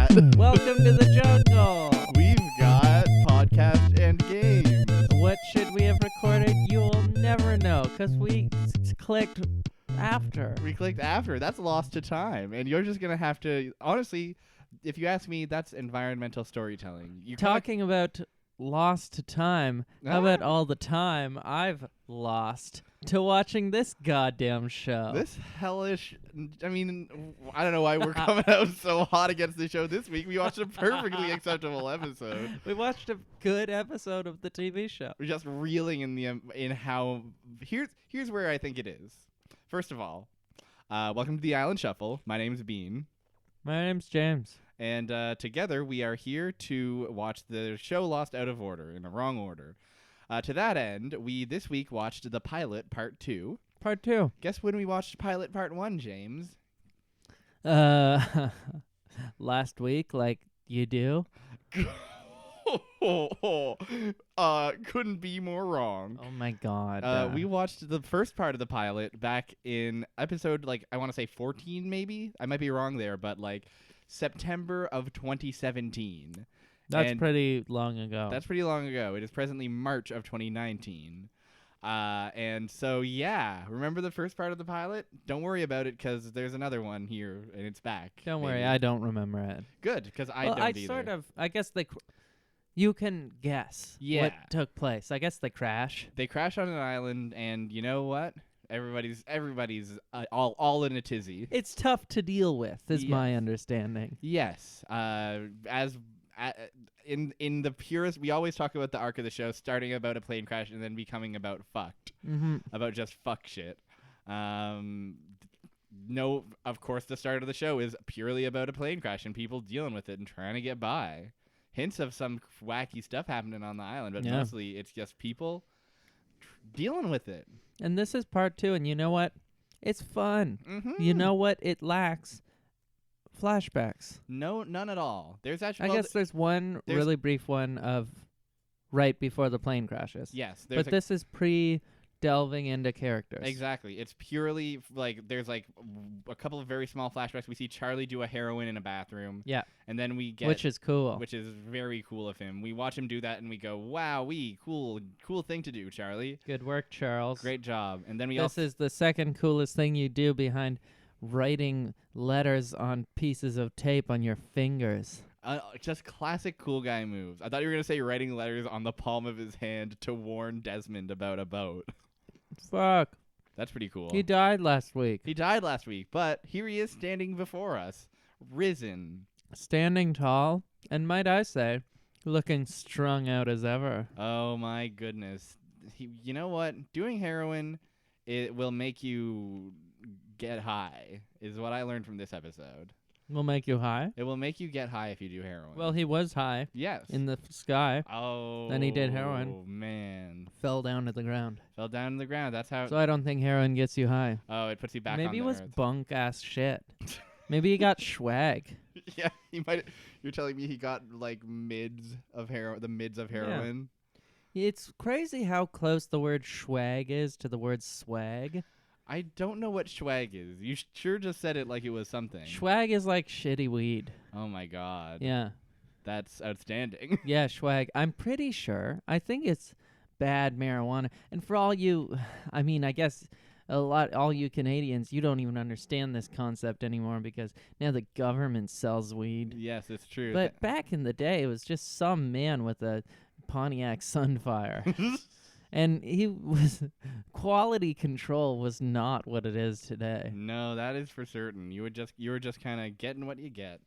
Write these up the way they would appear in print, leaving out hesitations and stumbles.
Welcome to the jungle. We've got podcast and games. What should we have recorded? You'll never know, because we clicked after. We clicked after. That's lost to time. And you're just going to have to, honestly, if you ask me, that's environmental storytelling. Talking about lost to time, how about all the time I've lost to watching this goddamn show? This hellish, I mean, I don't know why we're coming out so hot against the show this week. We watched a perfectly acceptable episode. We watched a good episode of the TV show. We're just reeling in how, here's where I think it is. First of all, welcome to the Island Shuffle. My name's Bean. My name's James. And together we are here to watch the show Lost Out of Order, in a wrong order. To that end, we this week watched the pilot part 2. Part 2. Guess when we watched pilot part 1, James? Last week, like you do. Couldn't be more wrong. Oh my god. We watched the first part of the pilot back in episode, I want to say 14 maybe? I might be wrong there, but September of 2017. That's pretty long ago. That's pretty long ago. It is presently March of 2019. And so, yeah, remember the first part of the pilot? Don't worry about it, because there's another one here, and it's back. Don't worry, I don't remember it. Good, because I don't either. I guess you can guess what took place. I guess they crash. They crash on an island, and you know what? Everybody's all in a tizzy. It's tough to deal with, is my understanding. Yes. In the purest, we always talk about the arc of the show starting about a plane crash and then becoming about fucked. Mm-hmm. About just fuck shit. No, of course, the start of the show is purely about a plane crash and people dealing with it and trying to get by. Hints of some wacky stuff happening on the island, but mostly it's just people dealing with it. And this is part 2, and you know what? It's fun. Mm-hmm. You know what? It lacks flashbacks. No, none at all. There's actually. I guess there's one really brief one of right before the plane crashes. Yes, but this is pre-delving into characters. Exactly. It's purely there's a couple of very small flashbacks. We see Charlie do a heroin in a bathroom. Yeah. And then we get which is cool. Which is very cool of him. We watch him do that and we go, "Wow, cool thing to do, Charlie. Good work, Charles. Great job." And then this is the second coolest thing you do behind writing letters on pieces of tape on your fingers. Just classic cool guy moves. I thought you were going to say writing letters on the palm of his hand to warn Desmond about a boat. Fuck. That's pretty cool. He died last week. But here he is standing before us, risen. Standing tall, and might I say, looking strung out as ever. Oh my goodness. You know what? Doing heroin, it will make you get high, is what I learned from this episode. Will make you high? It will make you get high if you do heroin. Well, he was high. Yes. In the sky. Oh. Then he did heroin. Oh, man. Fell down to the ground. That's how. So I don't think heroin gets you high. Oh, it puts you back on the Maybe it was earth. bunk-ass shit. Maybe he got swag. Yeah, he might. You're telling me he got, the mids of heroin? Yeah. It's crazy how close the word swag is to the word swag. I don't know what swag is. You sure just said it like it was something. Swag is like shitty weed. Oh my god. Yeah. That's outstanding. Yeah, swag. I'm pretty sure. I think it's bad marijuana. And for all you, I guess all you Canadians, you don't even understand this concept anymore because now the government sells weed. Yes, it's true. But back in the day, it was just some man with a Pontiac Sunfire. And quality control was not what it is today. No, that is for certain. You were just kind of getting what you get.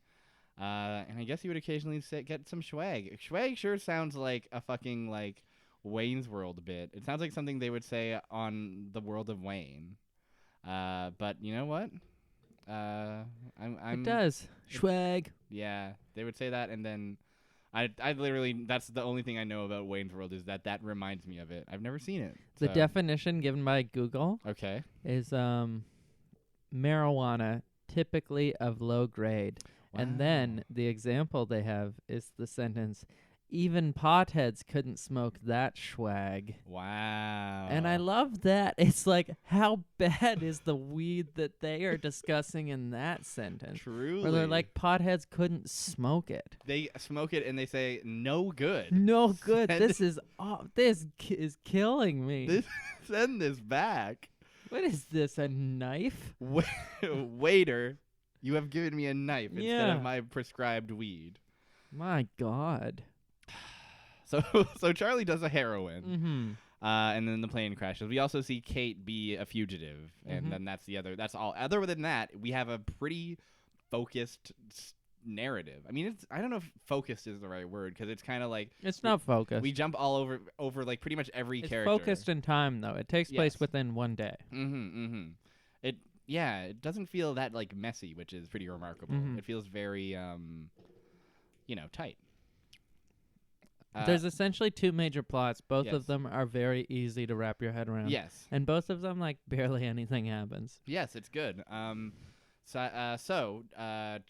And I guess you would occasionally get some swag. Swag sure sounds like a fucking Wayne's World bit. It sounds like something they would say on the World of Wayne. But you know what? It does. Swag. Yeah, they would say that, and then I literally, that's the only thing I know about Wayne's World is that reminds me of it. I've never seen it. The definition given by Google is marijuana, typically of low grade. Wow. And then the example they have is the sentence, even potheads couldn't smoke that swag. Wow. And I love that. It's like, how bad is the weed that they are discussing in that sentence? Truly. Where they're like, potheads couldn't smoke it. They smoke it and they say, no good. No good. Send This is is killing me. Send this back. What is this, a knife? Waiter, you have given me a knife instead Yeah. of my prescribed weed. My God. So Charlie does a heroin. Mm-hmm. And then the plane crashes. We also see Kate be a fugitive, and then that's all. Other than that, we have a pretty focused narrative. I mean, I don't know if focused is the right word, because it's kind of like It's not focused. we jump all over like pretty much every It's character. focused in time, though. It takes place Yes. within one day. It doesn't feel that like messy, which is pretty remarkable. Mhm. It feels very tight. There's essentially two major plots. Both Yes. of them are very easy to wrap your head around. Yes. And both of them, like, barely anything happens. Yes, it's good. So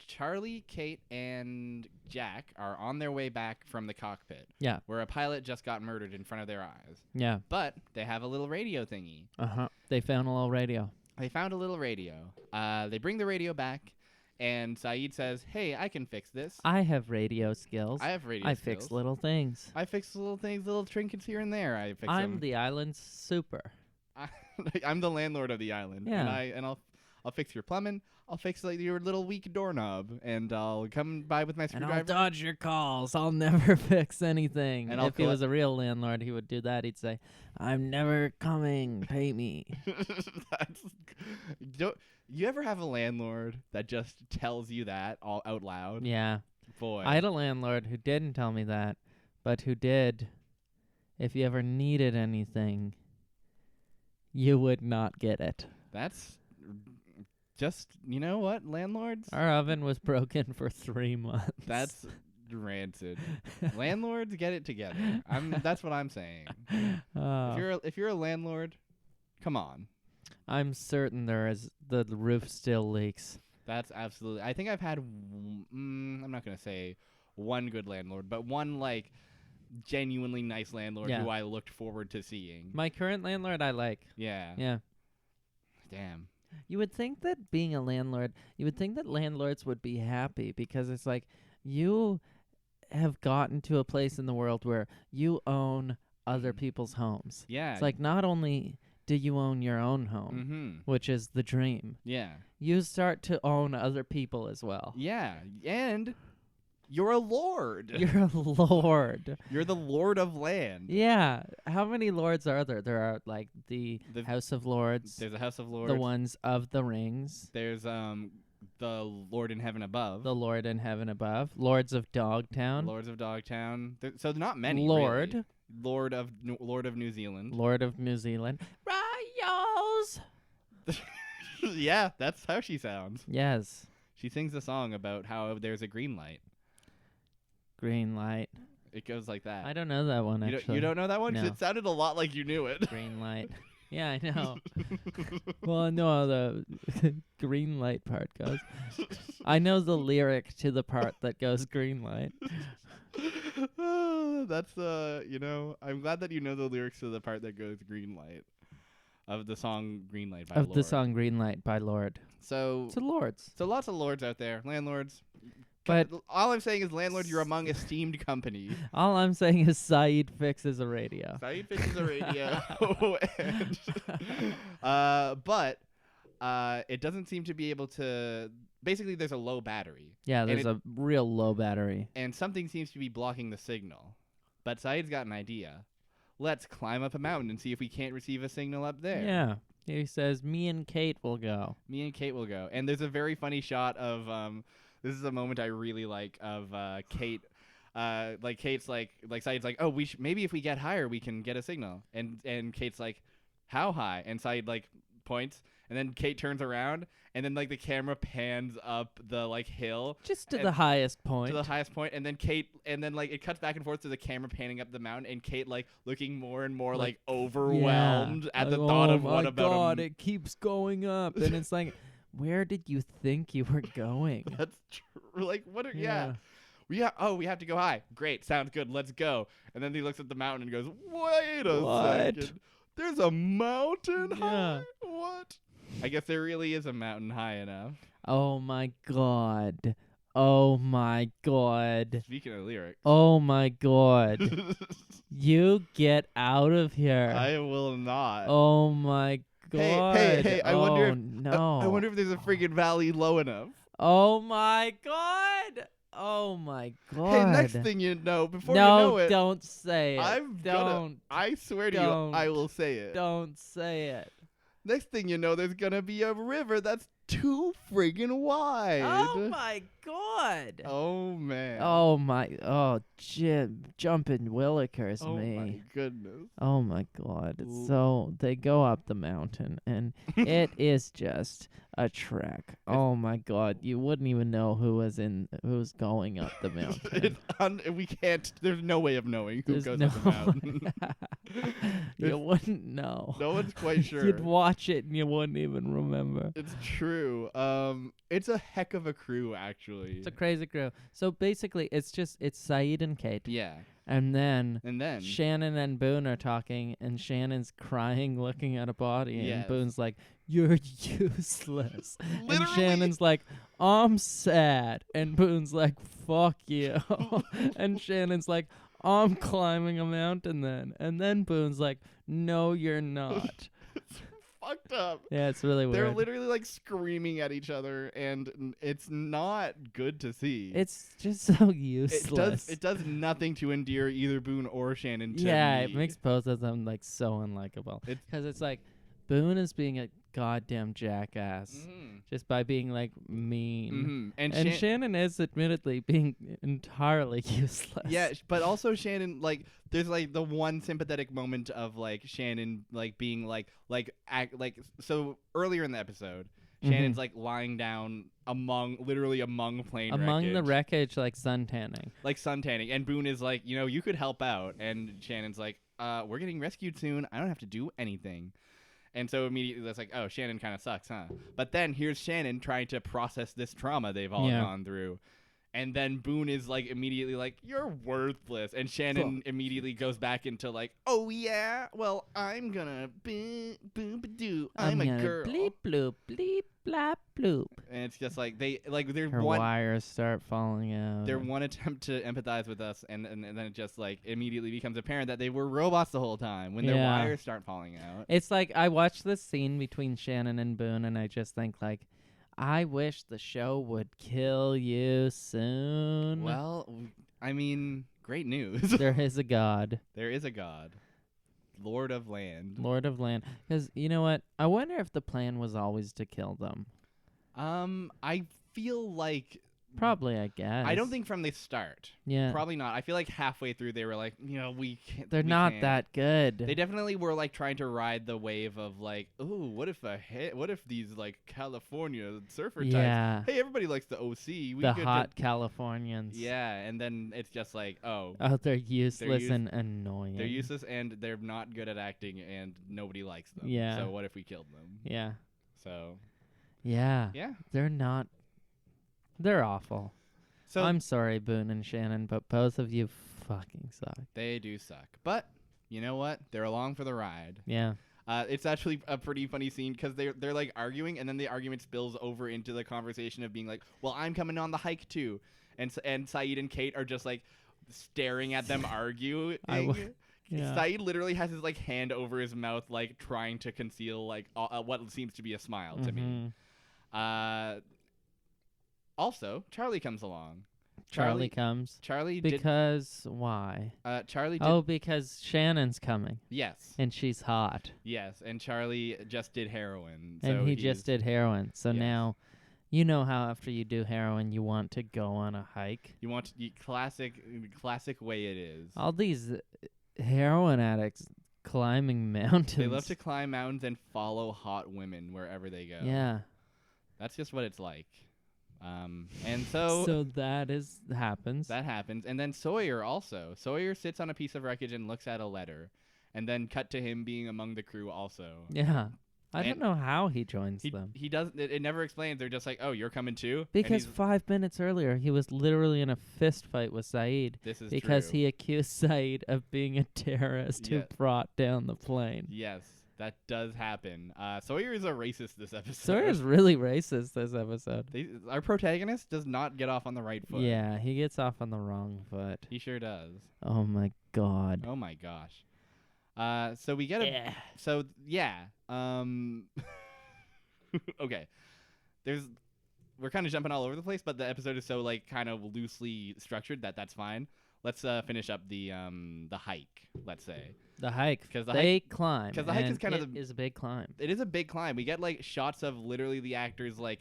Charlie, Kate, and Jack are on their way back from the cockpit. Yeah. Where a pilot just got murdered in front of their eyes. Yeah. But they have a little radio thingy. Uh-huh. They found a little radio. They found a little radio. They bring the radio back, and Saeed says, "Hey, I can fix this. I have radio skills. I have radio I skills. fix little things. I fix little things, little trinkets here and there. I fix I'm them. the island's super. I'm the landlord of the island. Yeah. And I'll fix your plumbing. I'll fix like your little weak doorknob, and I'll come by with my And I'll screwdriver. dodge your calls. I'll never fix anything. And I'll if he was a real landlord, he would do that. He'd say, I'm never coming. Pay me. You ever have a landlord that just tells you that all out loud? Yeah. Boy. I had a landlord who didn't tell me that, but who did. If you ever needed anything, you would not get it. That's just, you know what, landlords? Our oven was broken for 3 months. That's rancid. Landlords, get it together. That's what I'm saying. If you're a landlord, come on. I'm certain the roof still leaks. That's absolutely. I think I've had. I'm not gonna say one good landlord, but one like genuinely nice landlord Yeah. who I looked forward to seeing. My current landlord I like. Yeah. Yeah. Damn. You would think that landlords would be happy, because it's like you have gotten to a place in the world where you own other people's homes. Yeah. It's like, not only do you own your own home, which is the dream, Yeah. you start to own other people as well. Yeah. And you're a lord. You're a lord. You're the lord of land. Yeah. How many lords are there? There are like the House of Lords, There's a House of Lords. the ones of the rings, There's the Lord in heaven above. the Lord in heaven above, Lords of Dogtown, Lords of Dogtown. So not many. Lord. Really. Lord of New Zealand. Lord of New Zealand. Rayos! Yeah, that's how she sounds. Yes. She sings a song about how there's a green light. Green light. It goes like that. I don't know that one, actually. You don't know that one? 'Cause No. it sounded a lot like you knew it. Green light. Yeah, I know. Well, I know how the green light part goes. I know the lyric to the part that goes green light. That's I'm glad that you know the lyrics to the part that goes green light of the song Green Light by Lord. The song Green Light by Lord. So It's the Lords. lots of lords out there, landlords. But all I'm saying is, landlord, you're among esteemed company. all I'm saying is Saeed fixes a radio. Saeed fixes a radio, but it doesn't seem to be able to. Basically, there's a low battery. Yeah, there's a real low battery. And something seems to be blocking the signal. But Saeed's got an idea. Let's climb up a mountain and see if we can't receive a signal up there. Yeah. He says, me and Kate will go. Me and Kate will go. And there's a very funny shot of this is a moment I really like of Kate. Like Kate's like Saeed's like, oh, maybe if we get higher we can get a signal. And Kate's like, how high? And Saeed like points, and then Kate turns around, and then like the camera pans up the like hill Just to the highest point. to the highest point, and then Kate, and then like it cuts back and forth to the camera panning up the mountain, and Kate like looking more and more like overwhelmed at the thought of what about Oh my God, it keeps going up. And it's like, where did you think you were going? That's true. Like what? Yeah. we have to go high. Great, sounds good. Let's go. And then he looks at the mountain and goes, wait a What? second. There's a mountain Yeah. high? What? I guess there really is a mountain high enough. Oh my god. Oh my god. Speaking of lyrics. Oh my god. You get out of here. I will not. Oh my god. Hey, I wonder if no. I wonder if there's a friggin' valley low enough. Oh my god. Oh my god. Hey, next thing you know, before no, you know it, don't say it. I swear to you, I will say it. Don't say it. Next thing you know, there's gonna be a river that's too friggin' wide. Oh my god. Oh man. Oh my. Oh, Jim, jumping willikers Oh me. my goodness. Oh my god. Ooh. So they go up the mountain and it is just a trek. Oh my god. You wouldn't even know who's going up the mountain. We can't. There's no way of knowing who There's goes no up the mountain. You wouldn't know. No one's quite sure. You'd watch it and you wouldn't even remember. It's true. It's a heck of a crew, actually. It's a crazy crew. So basically, it's Saeed and Kate. Yeah. And then And Shannon and Boone are talking, and Shannon's crying, looking at a body, and Yes. Boone's like, "You're useless." And Literally. Shannon's like, "I'm sad," and Boone's like, "Fuck you," and Shannon's like, "I'm climbing a mountain then," and then Boone's like, "No, you're not." fucked up. Yeah, it's really weird. They're literally like screaming at each other, and it's not good to see. It's just so useless. It does nothing to endear either Boone or Shannon to Yeah, me. it makes both of them like so unlikable. Because it's like Boone is being a goddamn jackass just by being like mean. And Shannon is admittedly being entirely useless. Yeah, but also Shannon, like, there's like the one sympathetic moment of like Shannon like being so earlier in the episode, Shannon's like lying down literally among plane among the wreckage, like suntanning. And Boone is like, you could help out, and Shannon's like, we're getting rescued soon. I don't have to do anything. And so immediately that's like, oh, Shannon kind of sucks, huh? But then here's Shannon trying to process this trauma they've all gone through. And then Boone is like immediately like, you're worthless. And Shannon immediately goes back into like, oh yeah, well, I'm gonna I'm a girl. Bleep bloop, bleep blap bloop. And it's just like Her wires start falling out. Their one attempt to empathize with us, and then it just like immediately becomes apparent that they were robots the whole time when their wires start falling out. It's like I watched this scene between Shannon and Boone, and I just think like, I wish the show would kill you soon. Well, I mean, great news. There is a god. There is a god. Lord of Land. Lord of Land. Because, you know what? I wonder if the plan was always to kill them. I feel like... Probably, I guess. I don't think from the start. Yeah. Probably not. I feel like halfway through they were like, we can't. They're not that good. They definitely were like trying to ride the wave of like, ooh, what if these like California surfer types? Hey, everybody likes the OC. The hot Californians. Yeah, and then it's just like, oh, they're useless and annoying. They're useless and they're not good at acting, and nobody likes them. Yeah. So what if we killed them? Yeah. So. Yeah. Yeah. They're not. They're awful. So I'm sorry, Boone and Shannon, but both of you fucking suck. They do suck. But you know what? They're along for the ride. Yeah. It's actually a pretty funny scene because they're like arguing, and then the argument spills over into the conversation of being like, well, I'm coming on the hike too. And Saeed and Kate are just like staring at them argue. Saeed literally has his like hand over his mouth, like trying to conceal like what seems to be a smile to me. Also, Charlie comes along. Charlie comes. Because why? Charlie did... because Shannon's coming. Yes. And she's hot. Yes, and Charlie just did heroin. And he just did heroin. So now, you know how after you do heroin, you want to go on a hike? You want to... Classic way it is. All these heroin addicts climbing mountains. They love to climb mountains and follow hot women wherever they go. Yeah. That's just what it's like. And so that happens. That happens. And then Sawyer also. Sawyer sits on a piece of wreckage and looks at a letter. And then cut to him being among the crew also. Yeah. I don't know how he joins them. He doesn't. It never explains. They're just like, oh, you're coming too. Because 5 minutes earlier, he was literally in a fist fight with Saeed. This is because true. he accused Saeed of being a terrorist who brought down the plane. Yes, that does happen. Sawyer is a racist this episode. Sawyer's really racist this episode. Our protagonist does not get off on the right foot. Yeah, he gets off on the wrong foot. He sure does. Oh my god. Oh my gosh. So we get a. Yeah. So yeah. Okay. We're kind of jumping all over the place, but the episode is so like kind of loosely structured that's fine. Let's finish up the hike. Let's say the hike because they climb because the hike is kind of is a big climb. It is a big climb. We get like shots of literally the actors like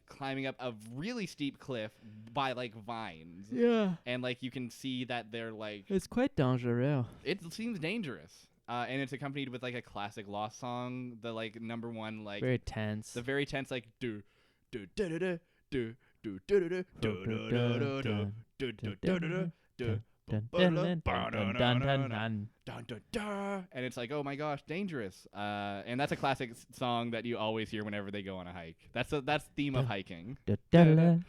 climbing up a really steep cliff by like vines. Yeah, and like you can see that they're like it's quite dangerous. It seems dangerous. And it's accompanied with like a classic Lost song, the like number one like very tense. The very tense like do do do do do do do do do do do do do do and it's like, oh my gosh, dangerous. And that's a classic song that you always hear whenever they go on a hike. That's theme of hiking. Green light.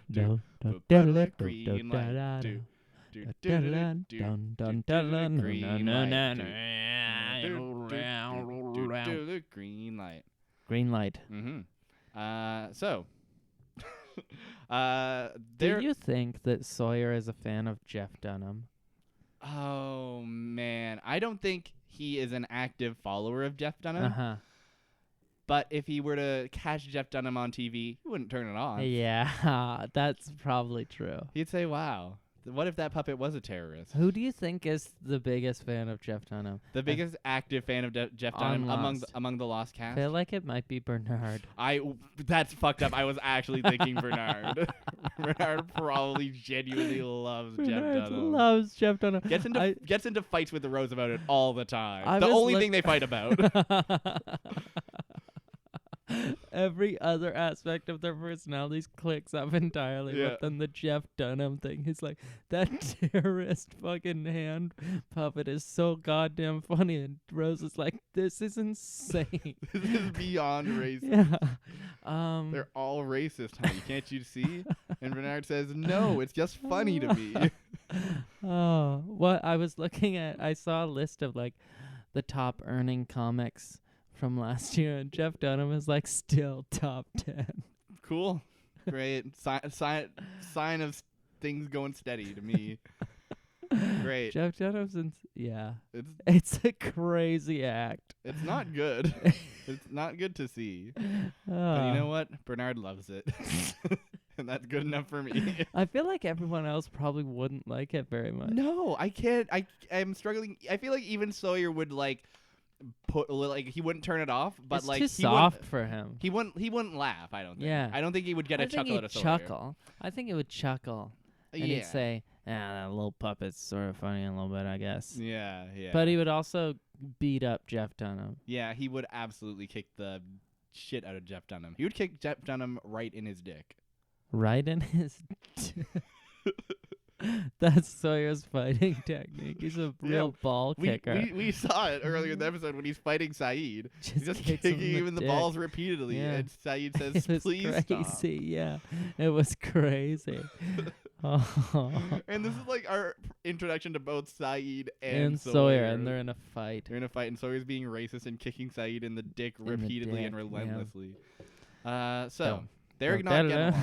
Green light. Green light. So do you think that Sawyer is a fan of Jeff Dunham? Oh man, I don't think he is an active follower of Jeff Dunham. But if he were to catch Jeff Dunham on TV, he wouldn't turn it on. Yeah, that's probably true. He'd say, wow, what if that puppet was a terrorist? Who do you think is the biggest fan of Jeff Dunham? The biggest active fan of Jeff Dunham among the Lost cast? I feel like it might be Bernard. That's fucked up. I was actually thinking Bernard. Bernard probably genuinely loves Jeff Dunham. Loves Jeff Dunham. Gets into fights with the Rose about it all the time. The only thing they fight about. Every other aspect of their personalities clicks up entirely. But then the Jeff Dunham thing, he's like, that terrorist fucking hand puppet is so goddamn funny. And Rose is like, this is insane. This is beyond racist. Yeah. They're all racist, honey. Can't you see? And Bernard says, no, it's just funny to me. Oh, what I was looking at, I saw a list of like the top earning comics from last year, and Jeff Dunham is like still top 10. Cool. Great. Sign of things going steady to me. Great. Jeff Dunham's it's a crazy act. It's not good. It's not good to see. But you know what? Bernard loves it. And that's good enough for me. I feel like everyone else probably wouldn't like it very much. No, I can't. I'm struggling. I feel like even Sawyer would like he wouldn't turn it off, but it's like too soft for him. He wouldn't laugh. I don't think. Yeah. I don't think he would get a chuckle out of Sawyer. Chuckle. I think it would chuckle. And he'd say, that little puppet's sort of funny a little bit, I guess. Yeah. But he would also beat up Jeff Dunham. Yeah, he would absolutely kick the shit out of Jeff Dunham. He would kick Jeff Dunham right in his dick. Right in his That's Sawyer's fighting technique. He's a real ball kicker. We saw it earlier in the episode when he's fighting Saeed. He's just kicking him in the balls repeatedly. Yeah. And Saeed says, please stop. Yeah, it was crazy. And this is like our introduction to both Saeed and Sawyer. And they're in a fight. They're in a fight, and Sawyer's being racist and kicking Saeed in the dick repeatedly and relentlessly. Yeah. They're not getting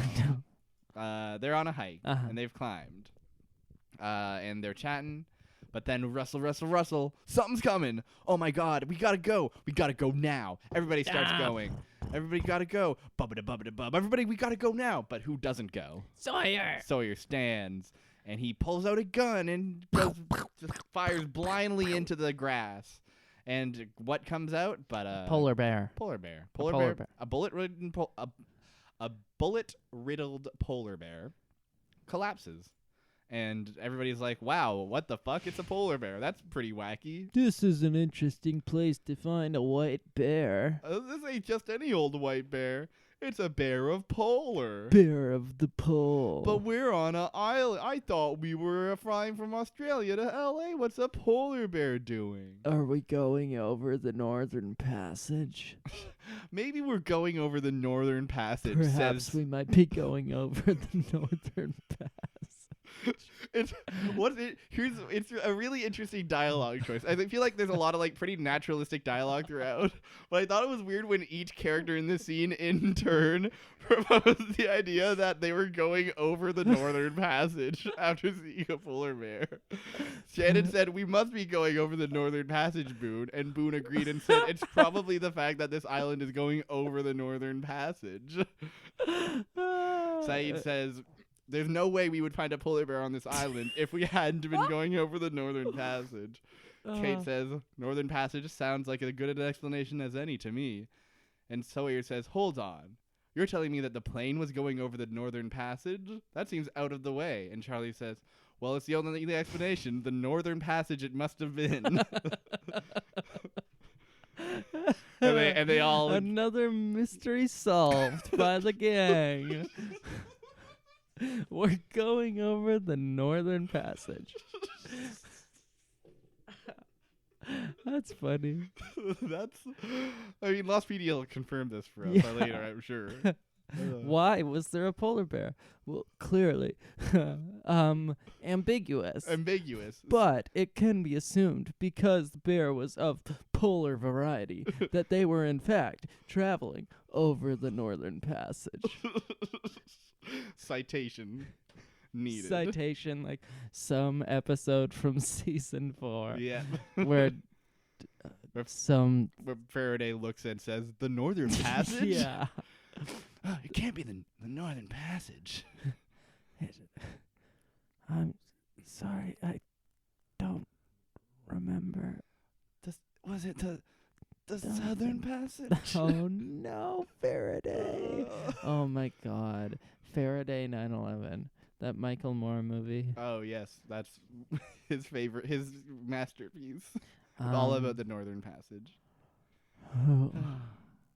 along. They're on a hike, and they've climbed. And they're chatting, but then Russell, something's coming. Oh my God, we gotta go now. Everybody starts going. Everybody gotta go. Bub. Everybody, we gotta go now. But who doesn't go? Sawyer stands, and he pulls out a gun and just fires blindly into the grass. And what comes out? But a polar bear. A bullet-riddled polar bear collapses. And everybody's like, wow, what the fuck? It's a polar bear. That's pretty wacky. This is an interesting place to find a white bear. This ain't just any old white bear. It's a bear of polar. Bear of the pole. But we're on an island. I thought we were flying from Australia to LA. What's a polar bear doing? Are we going over the Northern Passage? Maybe we're going over the Northern Passage. Perhaps we might be going over the Northern Pass. It's a really interesting dialogue choice. I feel like there's a lot of like pretty naturalistic dialogue throughout, but I thought it was weird when each character in the scene in turn proposed the idea that they were going over the Northern Passage after seeing a polar bear. Shannon said, "We must be going over the Northern Passage, Boone," and Boone agreed and said, "It's probably the fact that this island is going over the Northern Passage." Saeed says, "There's no way we would find a polar bear on this island if we hadn't been going over the Northern Passage." Kate says, "Northern Passage sounds like as good an explanation as any to me." And Sawyer says, "Hold on. You're telling me that the plane was going over the Northern Passage? That seems out of the way." And Charlie says, "Well, it's the only explanation. The Northern Passage it must have been." and they all... Another mystery solved by the gang. We're going over the Northern Passage. That's funny. I mean, Lost PD will confirm this for us later, I'm sure. Why was there a polar bear? Well, clearly. Ambiguous. But it can be assumed, because the bear was of polar variety, that they were in fact traveling over the Northern Passage. Citation needed. Citation, like some episode from season 4. Yeah. Where Faraday looks and says, "The Northern Passage?" Yeah. Oh, it can't be the Northern Passage. I'm sorry, I don't remember. Was it the Southern Passage? Oh no, Faraday. Oh my God. Faraday 9/11. That Michael Moore movie. Oh yes, that's his favorite, his masterpiece. All about the Northern Passage.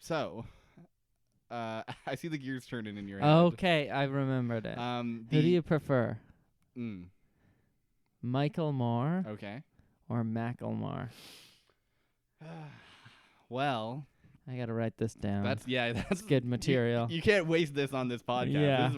So, I see the gears turning in your head. Okay, I remembered it. Who do you prefer? Michael Moore Okay. or Macklemore? Well, I gotta write this down. That's good material. You can't waste this on this podcast. Yeah.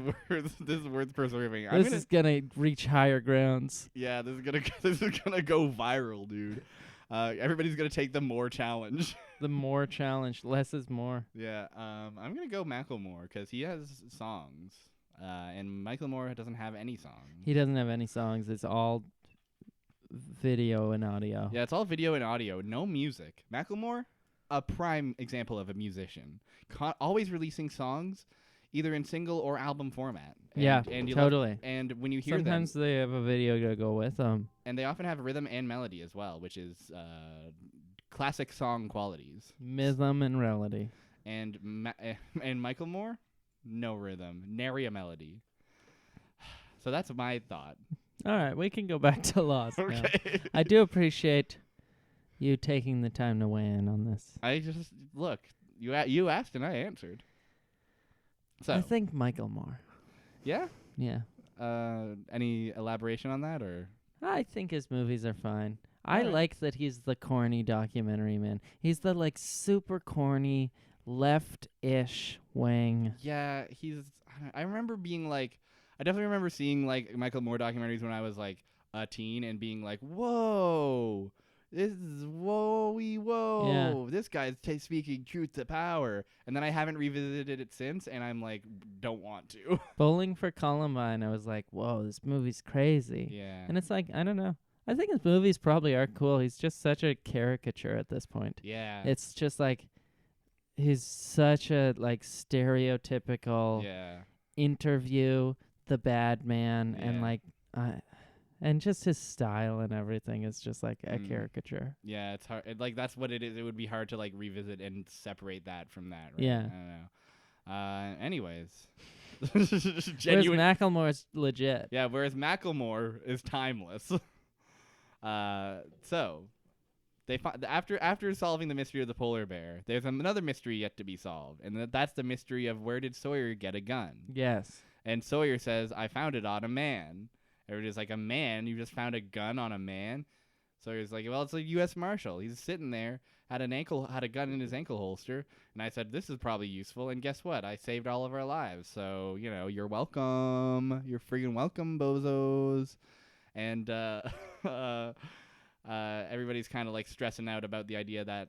This is worth preserving. This is gonna reach higher grounds. Yeah, this is gonna go viral, dude. Everybody's gonna take the Moore challenge. The Moore challenge. Less is more. Yeah. I'm gonna go Macklemore because he has songs, and Michael Moore doesn't have any songs. He doesn't have any songs. It's all video and audio. Yeah, it's all video and audio. No music. Macklemore, a prime example of a musician. Always releasing songs, either in single or album format. And totally. And when you hear sometimes they have a video to go with them. And they often have rhythm and melody as well, which is classic song qualities. Rhythm and melody. And Michael Moore, no rhythm, nary a melody. So that's my thought. All right, we can go back to Lost now. Okay. I do appreciate you taking the time to weigh in on this. I just look. You asked and I answered. So I think Michael Moore. Yeah. Yeah. Any elaboration on that, or? I think his movies are fine. All I right. like that he's the corny documentary man. He's the like super corny left-ish wing. Yeah, I remember being like, I definitely remember seeing like Michael Moore documentaries when I was like a teen and being like, whoa. This is whoa. Yeah. This guy's speaking truth to power. And then I haven't revisited it since, and I'm like, don't want to. Bowling for Columbine, I was like, whoa, this movie's crazy. Yeah. And it's like, I don't know. I think his movies probably are cool. He's just such a caricature at this point. Yeah. It's just like, he's such a like stereotypical interview, the bad man, and like, and just his style and everything is just like a caricature. Yeah, it's hard. Like that's what it is. It would be hard to like revisit and separate that from that. Right? Yeah. I don't know. Anyways, Whereas Macklemore's legit. Yeah. Whereas Macklemore is timeless. So after solving the mystery of the polar bear, there's another mystery yet to be solved, and that's the mystery of where did Sawyer get a gun? Yes. And Sawyer says, "I found it on a man." Everybody's like, "A man? You just found a gun on a man?" Sawyer's like, "Well, it's a U.S. Marshal. He's sitting there, had a gun in his ankle holster." And I said, "This is probably useful." And guess what? I saved all of our lives. So you're welcome. You're friggin' welcome, bozos. And everybody's kind of like stressing out about the idea that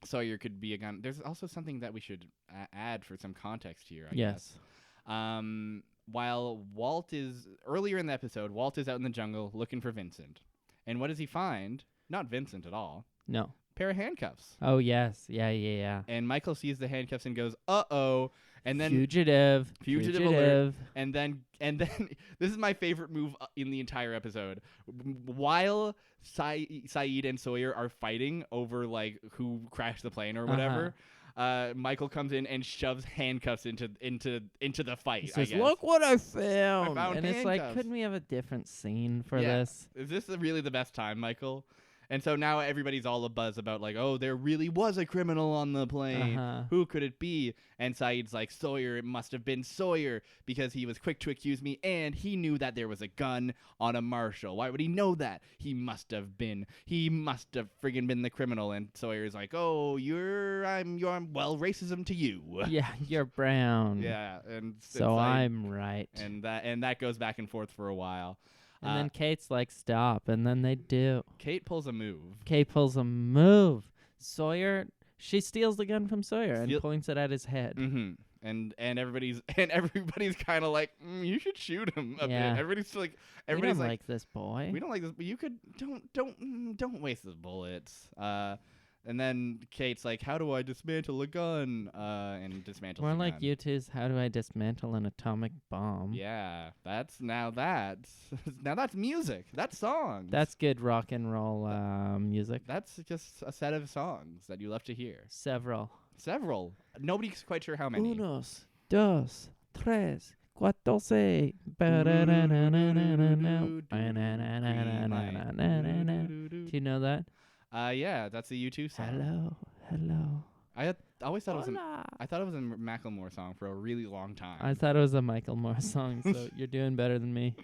Sawyer could be a gun. There's also something that we should add for some context here, I guess. While Walt is earlier in the episode, Walt is out in the jungle looking for Vincent. And what does he find? Not Vincent at all. No. Pair of handcuffs. Oh, yes. Yeah. And Michael sees the handcuffs and goes, "Uh-oh." And then Fugitive alert. And then this is my favorite move in the entire episode. While Saeed and Sawyer are fighting over like who crashed the plane or whatever, Michael comes in and shoves handcuffs into the fight. He says, I guess. "Look what I found!" And it's like, couldn't we have a different scene for this? Is this really the best time, Michael? And so now everybody's all abuzz about like, oh, there really was a criminal on the plane. Who could it be? And Saeed's like, "Sawyer, it must have been Sawyer because he was quick to accuse me and he knew that there was a gun on a marshal. Why would he know that? He must have friggin' been the criminal." And Sawyer's like, "Oh, well, racism to you." Yeah, you're brown. Yeah, and so I'm right. And that goes back and forth for a while. And then Kate's like, "Stop," and then they do. Kate pulls a move. Sawyer, she steals the gun from Sawyer and points it at his head. Mm-hmm. And everybody's kind of like, "You should shoot him a bit." Everybody's like, "This boy. We don't like this, but you could don't waste the bullets." And then Kate's like, "How do I dismantle a gun?" And dismantles More the like gun. you two's, "How do I dismantle an atomic bomb?" Yeah, that's music. That's songs. That's good rock and roll music. That's just a set of songs that you love to hear. Several. Nobody's quite sure how many. Unos, dos, tres, cuatro, seis. Do you know that? Yeah, that's a U2 song. Hello. I always thought I thought it was a Macklemore song for a really long time. I thought it was a Michael Moore song, so you're doing better than me.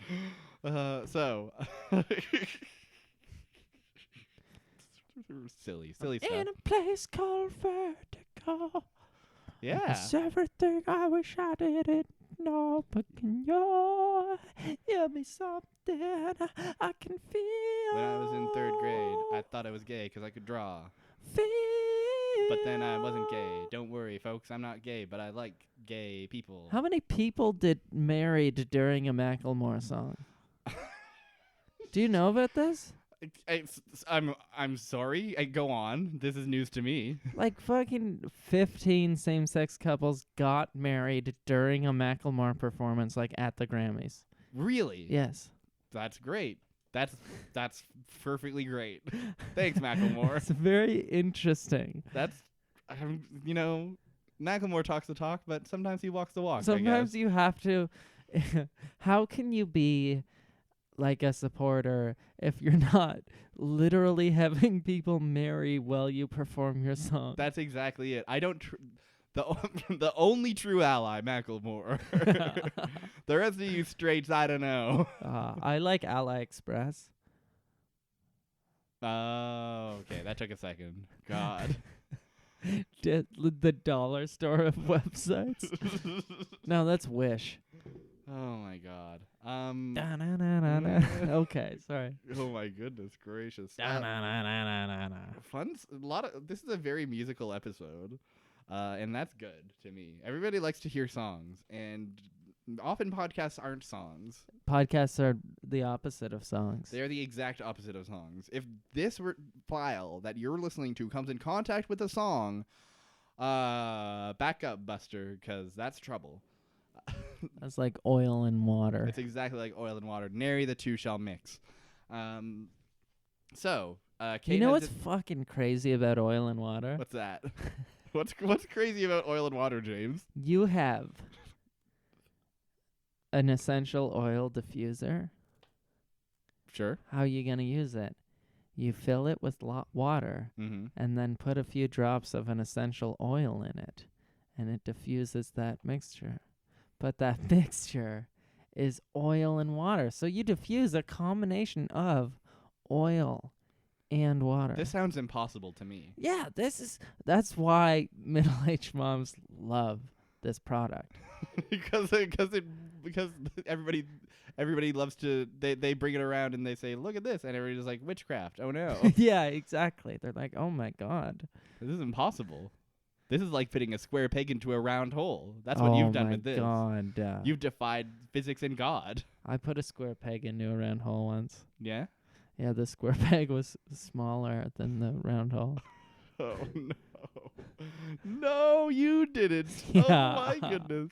Silly stuff. In a place called Vertigo. Yeah. It's everything I wish I didn't know, but can you give me something I can feel? When I was in 3rd grade, I thought I was gay because I could draw. But then I wasn't gay. Don't worry, folks. I'm not gay, but I like gay people. How many people did married during a Macklemore song? Do you know about this? I'm sorry. Go on. This is news to me. Like fucking 15 same-sex couples got married during a Macklemore performance, like at the Grammys. Really? Yes. That's great. That's perfectly great. Thanks, Macklemore. It's very interesting. That's, Macklemore talks the talk, but sometimes he walks the walk. Sometimes you have to. How can you be like a supporter if you're not literally having people marry while you perform your song? That's exactly it. I don't. The only true ally, Macklemore. The rest of you straights, I don't know. I like Ally Express. Oh, okay. That took a second. God. The dollar store of websites. No, that's Wish. Oh my God. Okay, sorry. Oh my goodness gracious. This is a very musical episode. And that's good to me. Everybody likes to hear songs, and often podcasts aren't songs. Podcasts are the opposite of songs. They're the exact opposite of songs. If this file that you're listening to comes in contact with a song, back up, Buster, because that's trouble. That's like oil and water. It's exactly like oil and water. Nary the two shall mix. Kate, you know what's fucking crazy about oil and water? What's that? What's crazy about oil and water, James? You have an essential oil diffuser. Sure. How are you going to use it? You fill it with water Mm-hmm. and then put a few drops of an essential oil in it, and it diffuses that mixture. But that mixture is oil and water. So you diffuse a combination of oil and water. This sounds impossible to me. Yeah, that's why middle-aged moms love this product. because everybody loves to they bring it around and they say, look at this, and everybody's like, witchcraft. Oh no. Yeah, exactly. They're like, oh my god. This is impossible. This is like fitting a square peg into a round hole. That's what you've done with this. Oh my god. You've defied physics and God. I put a square peg into a round hole once. Yeah? Yeah, the square peg was smaller than the round hole. Oh no. No, you didn't. Yeah. Oh my goodness.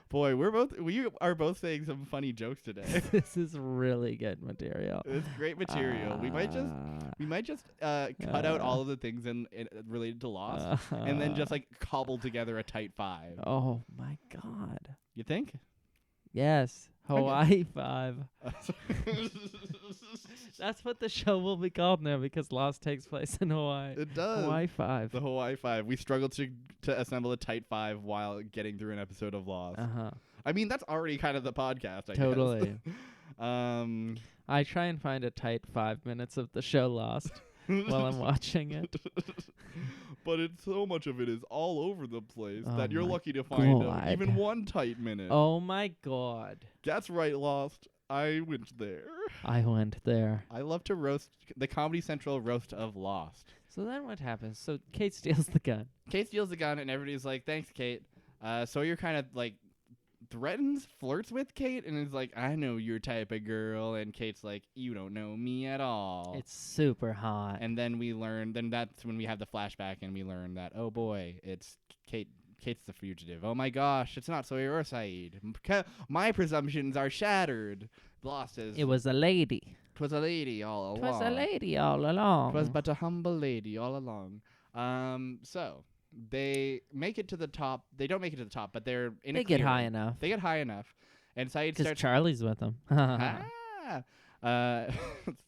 Boy, we are both saying some funny jokes today. This is really good material. It's great material. We might just cut out all of the things in related to Lost and then just like cobble together a tight five. Oh my god. You think? Yes. Okay. Hawaii 5. That's what the show will be called now because Lost takes place in Hawaii. It does. Hawaii 5. The Hawaii 5. We struggled to assemble a tight five while getting through an episode of Lost. Uh-huh. I mean, that's already kind of the podcast, I Totally. guess. I try and find a tight 5 minutes of the show Lost while I'm watching it. But so much of it is all over the place Oh that you're my lucky to find God. even one tight minute. Oh my god. That's right, Lost. I went there. I went there. I love to roast the Comedy Central roast of Lost. So then what happens? So Kate steals the gun. Kate steals the gun, and everybody's like, thanks, Kate. Sawyer kind of like flirts with Kate, and is like, I know your type of girl. And Kate's like, you don't know me at all. It's super hot. And then that's when we have the flashback, and we learn that, oh boy, it's Kate. Kate's the fugitive. Oh my gosh, it's not Sawyer or Saeed. My presumptions are shattered. Lost says, It was a lady. 'Twas a lady all along. 'Twas a lady all along. 'Twas but a humble lady all along. So they make it to the top. They don't make it to the top, but they're in They a get clearing. high enough. They get high enough, and Saeed Because starts. Charlie's with them.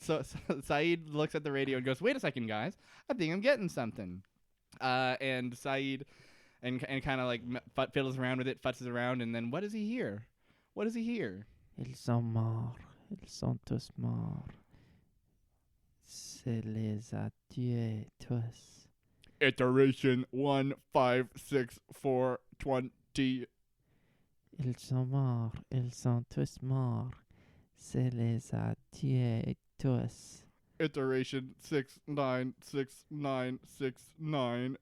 So Saeed looks at the radio and goes, "Wait a second, guys! I think I'm getting something." And Saeed and kind of like fiddles around with it, futzes around, and then what does he hear? What does he hear? Ils sont morts. Ils sont tous morts. Se les a tués tous. Iteration 156420. Ils sont morts. Ils sont tous morts. Se les a tués tous. Iteration 696969.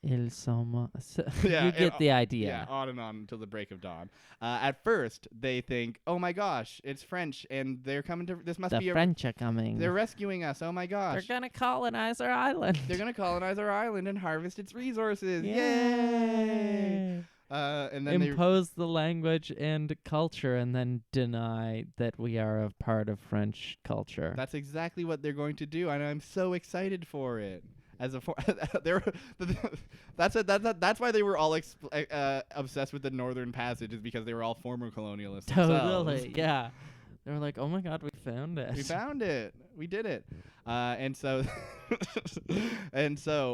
Ils sont morts. Yeah, You get the idea. Yeah, on and on until the break of dawn. At first, they think, "Oh my gosh, it's French, and they're coming to. This must The be French are coming. They're rescuing us. Oh my gosh, They're gonna colonize our island. They're gonna colonize our island and harvest its resources. Yay!" Yay! And then Impose the language and culture, and then deny that we are a part of French culture. that's exactly what they're going to do, and I'm so excited for it. That's why they were all obsessed with the Northern Passage, is because they were all former colonialists. Totally, themselves. yeah. They were like, "Oh my God, we found it. We found it. We did it." And so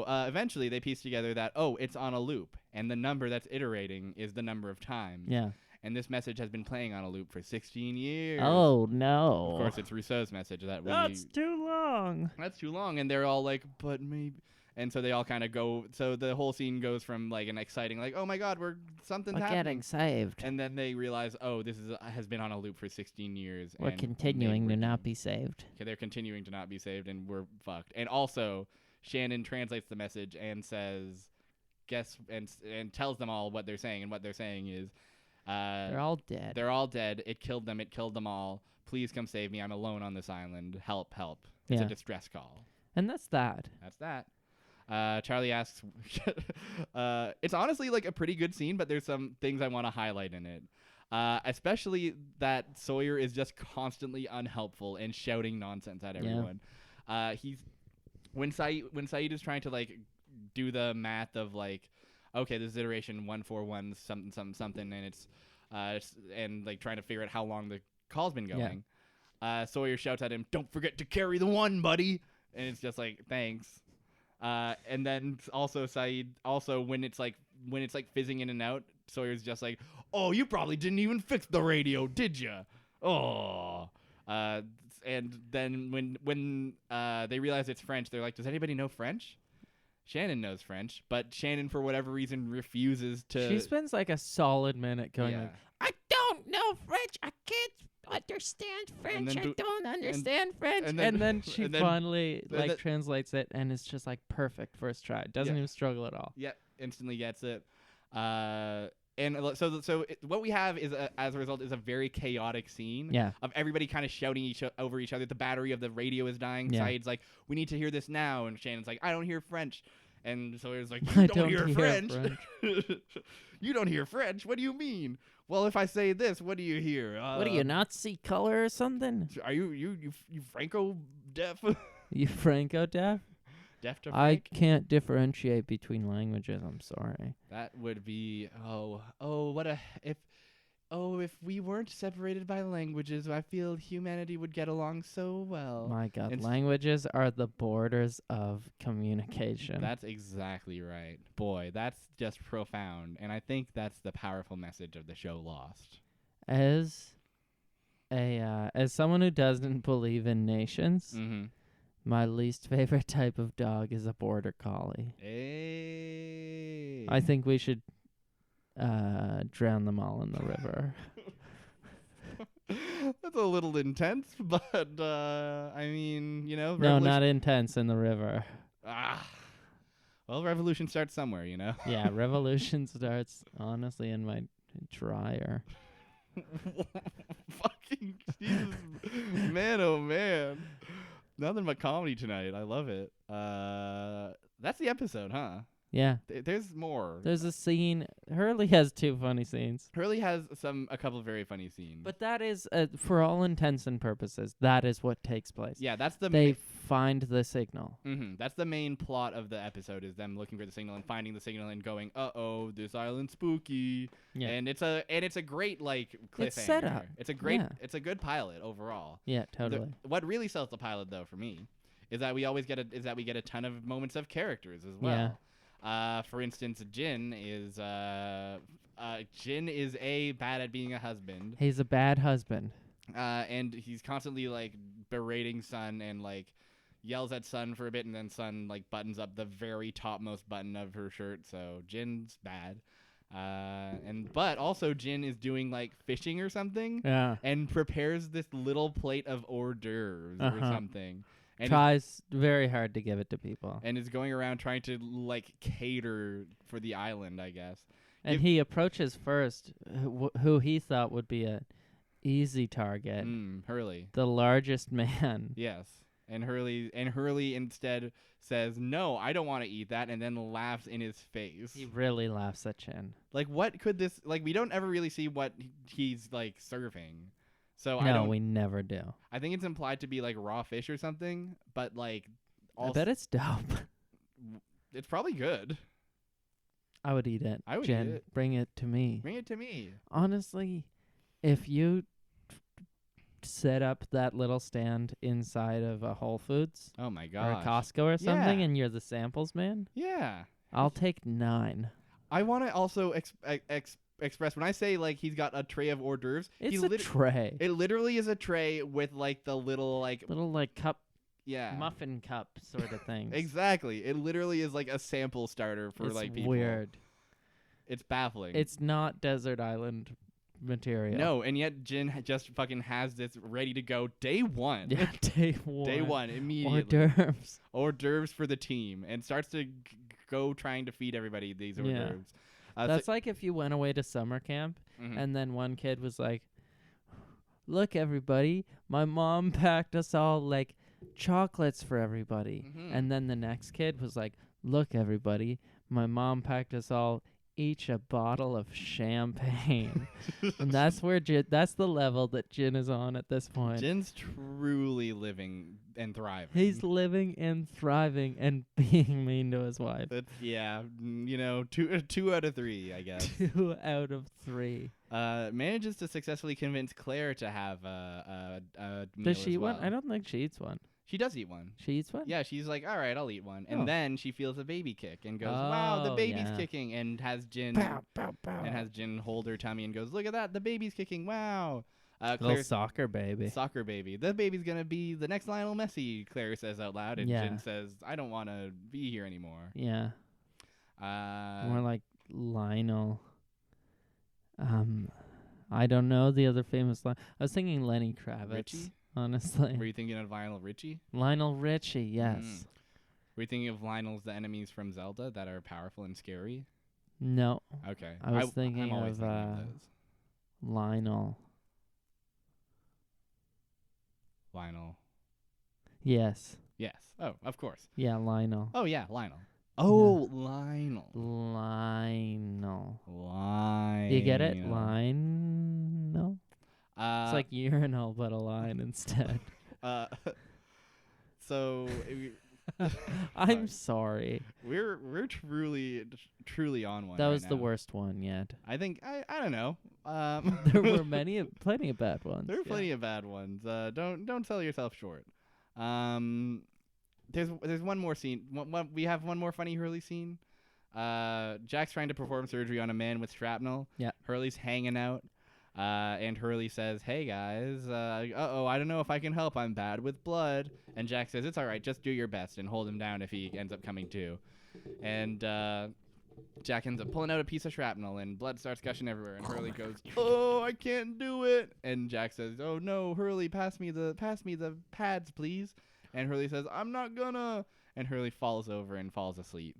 eventually they pieced together that, oh, it's on a loop, and the number that's iterating is the number of times. Yeah. And this message has been playing on a loop for 16 years. Oh no. Of course, it's Rousseau's message that That's too long. That's too long, and they're all like, but maybe. And so they all kind of go. So the whole scene goes from like an exciting, like, oh my God, something's We're happening, getting saved. and then they realize, oh, this has been on a loop for 16 years. We're and continuing to not be saved. Okay, they're continuing to not be saved, and we're fucked. And also, Shannon translates the message and says, and tells them all what they're saying, and what they're saying is, They're all dead. they're all dead. It killed them. It killed them all. Please come save me. I'm alone on this island. Help, help. It's a Yeah. distress call. And that's that. That's that. Charlie asks, it's honestly like a pretty good scene, but there's some things I want to highlight in it. Especially that Sawyer is just constantly unhelpful and shouting nonsense at everyone. When Saeed is trying to like do the math of like, okay, this is iteration 141 something, and it's and like trying to figure out how long the call's been going. Sawyer shouts at him, "Don't forget to carry the one, buddy." And it's just like, thanks. And then also Saeed, also when it's like fizzing in and out, Sawyer's just like, "Oh, you probably didn't even fix the radio, did you? Oh." And then when they realize it's French, they're like, "Does anybody know French?" Shannon knows French, but Shannon for whatever reason refuses to. She spends like a solid minute going Yeah. like, I don't know French. I can't understand French. I don't understand French. And then she and then- finally and then- translates it, and it's just like perfect first try. Doesn't Yeah. even struggle at all. Yeah, instantly gets it. And so what we have is as a result is a very chaotic scene Yeah. of everybody kind of shouting over each other. The battery of the radio is dying. Yeah. Saeed's like, "We need to hear this now," and Shannon's like, "I don't hear French." And Sawyer's like, I "You don't hear hear French." French. You don't hear French? What do you mean? Well, if I say this, what do you hear? What do you not see color or something? Are you Franco deaf? You Franco deaf? Deaf to I Frank? can't differentiate between languages. I'm sorry. That would be if we weren't separated by languages, I feel humanity would get along so well. My God, It's- languages are the borders of communication. That's exactly right. Boy, that's just profound. And I think that's the powerful message of the show Lost. As someone who doesn't believe in nations, Mm-hmm. my least favorite type of dog is a border collie. Hey. I think we should drown them all in the river. That's a little intense, but I mean, No, revolution- not intense in the river. Well, revolution starts somewhere, you know. Yeah, revolution starts honestly in my dryer. Fucking Jesus, man! Oh man, nothing but comedy tonight. I love it. That's the episode, huh? Yeah. There's more. There's a scene. Hurley has two funny scenes. Hurley has a couple of very funny scenes. But that is, for all intents and purposes, that is what takes place. yeah, that's the They find the signal. that's the main plot of the episode is them looking for the signal and finding the signal and going, "Uh-oh, this island's spooky." Yeah. And it's a great like cliffhanger. It's set up. It's a great Yeah. it's a good pilot overall. Yeah, totally. What really sells the pilot though for me is that we get a ton of moments of characters as well. For instance, Jin is bad at being a husband. He's a bad husband. And he's constantly like berating Sun and like yells at Sun for a bit, and then Sun like buttons up the very topmost button of her shirt. So Jin's bad. But also Jin is doing like fishing or something, Yeah. and prepares this little plate of hors d'oeuvres or something. And Tries very hard to give it to people. and is going around trying to like cater for the island, I guess. And he approaches first who he thought would be a easy target. Hurley. The largest man. Yes. And Hurley instead says, "No, I don't want to eat that," and then laughs in his face. He really laughs at Chin. Like, what could this like? We don't ever really see what he's like serving. So No, we never do. I think it's implied to be like raw fish or something, but like, I bet it's dope. it's probably good. I would eat it. I would Jen, eat it. bring it to me. Bring it to me. Honestly, if you set up that little stand inside of a Whole Foods Oh my or a gosh. Costco or something, Yeah. and you're the samples man, Yeah. I'll take 9. I want to also express when I say like he's got a tray of hors d'oeuvres. It's a tray. It literally is a tray with like the little Little like cup, yeah. muffin cup sort of things. Exactly. It literally is like a sample starter for It's like people. weird. It's baffling. It's not desert island material. No, and yet Jin just fucking has this ready to go day one. Yeah, day one. Day one immediately. Hors d'oeuvres. Hors d'oeuvres for the team, and starts to go trying to feed everybody these hors Yeah. d'oeuvres. That's like if you went away to summer camp Mhm. and then one kid was like, "Look, everybody, my mom packed us all like chocolates for everybody." Mhm. And then the next kid was like, "Look, everybody, my mom packed us all each a bottle of champagne." And that's where that's the level that Jin is on at this point. Jin's truly living and thriving. He's living and thriving and being mean to his wife. That's, yeah, 2 out of 3, I guess. 2 out of 3. Manages to successfully convince Claire to have a meal Does she as eat well. one? I don't think she eats one. She does eat one. She eats one? Yeah, she's like, all right, I'll eat one. Oh. And then she feels a baby kick and goes, wow, the Oh, baby's yeah. kicking. And has Jin Pow, pow, pow. and has Jin hold her tummy and goes, look at that, the baby's kicking. Wow. Little Claire's soccer baby. soccer baby. The baby's going to be the next Lionel Messi, Claire says out loud. And Yeah. Jin says, I don't want to be here anymore. Yeah. More like Lionel. I don't know the other famous line. I was thinking Lenny Kravitz. Richie? Honestly. Were you thinking of Lionel Richie? Lionel Richie, yes. Were you thinking of Lionel's the enemies from Zelda that are powerful and scary? No. Okay. I was thinking I'm always of thinking of those. Lionel. Lionel. Yes. Yes. Oh, of course. Yeah, Lionel. Oh, yeah, Lionel. Oh, Lionel. Lionel. Lionel. You get it? Lionel? It's It's like urinal, but a line instead. So I'm sorry. we're truly on one. That right was the now. worst one yet. I think I don't know. There were plenty of bad ones. There are yeah. plenty of bad ones. Don't sell yourself short. There's one more scene. We have one more funny Hurley scene. Jack's trying to perform surgery on a man with shrapnel. Yeah. Hurley's hanging out. And Hurley says, hey guys, I don't know if I can help. I'm bad with blood. And Jack says, it's all right. Just do your best and hold him down if he ends up coming to. And Jack ends up pulling out a piece of shrapnel and blood starts gushing everywhere. And Hurley goes, oh, I can't do it. And Jack says, oh no, Hurley, pass me the pads, please. And Hurley says, I'm not gonna. And Hurley falls over and falls asleep.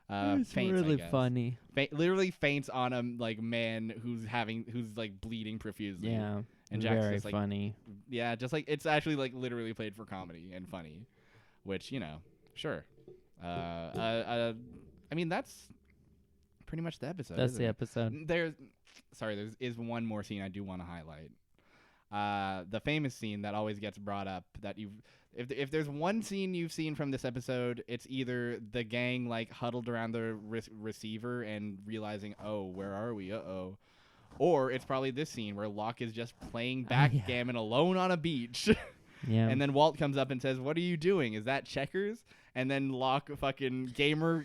It's faints, really funny. Literally faints on a man who's like bleeding profusely. Yeah. And Jack's very just like, funny. yeah, just like it's actually like literally played for comedy and funny, which sure. I mean that's pretty much the episode. That's isn't the it? episode. There is one more scene I do want to highlight. The famous scene that always gets brought up that if there's one scene you've seen from this episode, it's either the gang like huddled around the receiver and realizing, oh, where are we? Uh-oh. Or it's probably this scene where Locke is just playing backgammon alone on a beach. Yeah. And then Walt comes up and says, what are you doing? Is that checkers? And then Locke, fucking gamer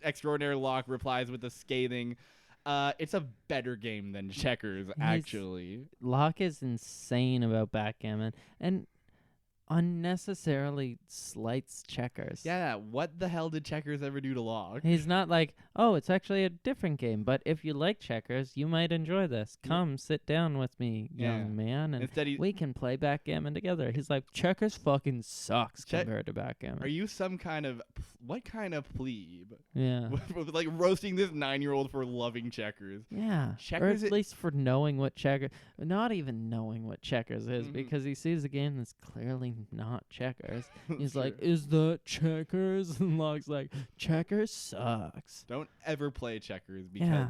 extraordinaire Locke, replies with a scathing, it's a better game than checkers, actually. Locke is insane about backgammon and unnecessarily slights checkers. Yeah, what the hell did checkers ever do to Locke? He's not like, oh, it's actually a different game, but if you like checkers, you might enjoy this. Come sit down with me, young man, and Instead we can play backgammon together. He's like, checkers fucking sucks compared to backgammon. Are you some kind of, what kind of plebe? Yeah. Like roasting this 9-year-old for loving checkers. Yeah. Checkers or at least for knowing what checkers, not even knowing what checkers is, because he sees a game that's clearly not checkers. He's like, is that checkers? And Locke's like, checkers sucks. Don't ever play checkers because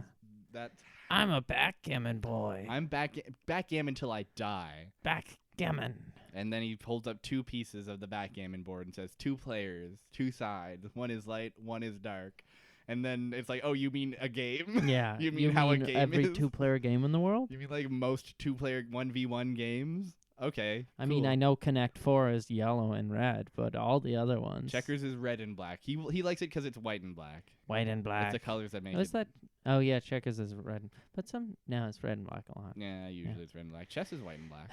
that's... I'm a backgammon boy. I'm backgammon till I die. Backgammon. And then he holds up 2 pieces of the backgammon board and says, 2 players, 2 sides. One is light, one is dark. And then it's like, oh, you mean a game? Yeah. You mean how a game every is? 2-player game in the world? You mean like most 2-player 1v1 games? Okay. I mean, I know Connect 4 is yellow and red, but all the other ones. Checkers is red and black. He likes it because it's white and black. White and black. It's the colors that make Was it. that? Oh, yeah, checkers is red. But it's red and black a lot. Yeah, usually it's red and black. Chess is white and black.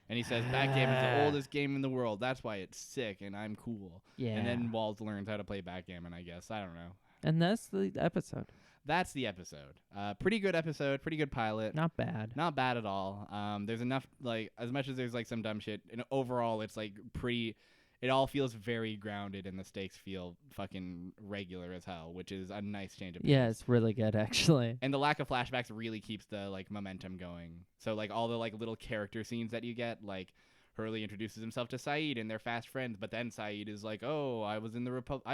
And he says, backgammon's the oldest game in the world. That's why it's sick, and I'm cool. Yeah. And then Walt learns how to play backgammon, I guess. I don't know. And that's the episode. That's the episode. Pretty good episode. Pretty good pilot. Not bad. Not bad at all. There's enough, like, as much as there's, like, some dumb shit, and overall it's, like, pretty... It all feels very grounded, and the stakes feel fucking regular as hell, which is a nice change of pace. Yeah, it's really good, actually. And the lack of flashbacks really keeps the, like, momentum going. So, like, all the, like, little character scenes that you get, like, Hurley introduces himself to Saeed, and they're fast friends, but then Saeed is like, oh, I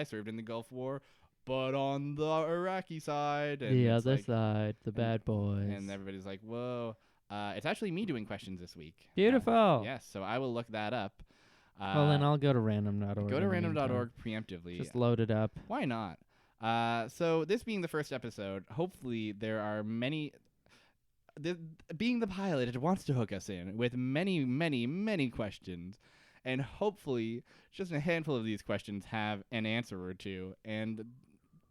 served in the Gulf War, but on the Iraqi side. And the it's other like, side, the bad boys. And everybody's like, whoa. It's actually me doing questions this week. Beautiful. Yes, so I will look that up. Well, then I'll go to random.org. Go to random.org preemptively. Just load it up. Why not? So this being the first episode, hopefully there are many. Being the pilot, it wants to hook us in with many, many, many questions, and hopefully just a handful of these questions have an answer or two, and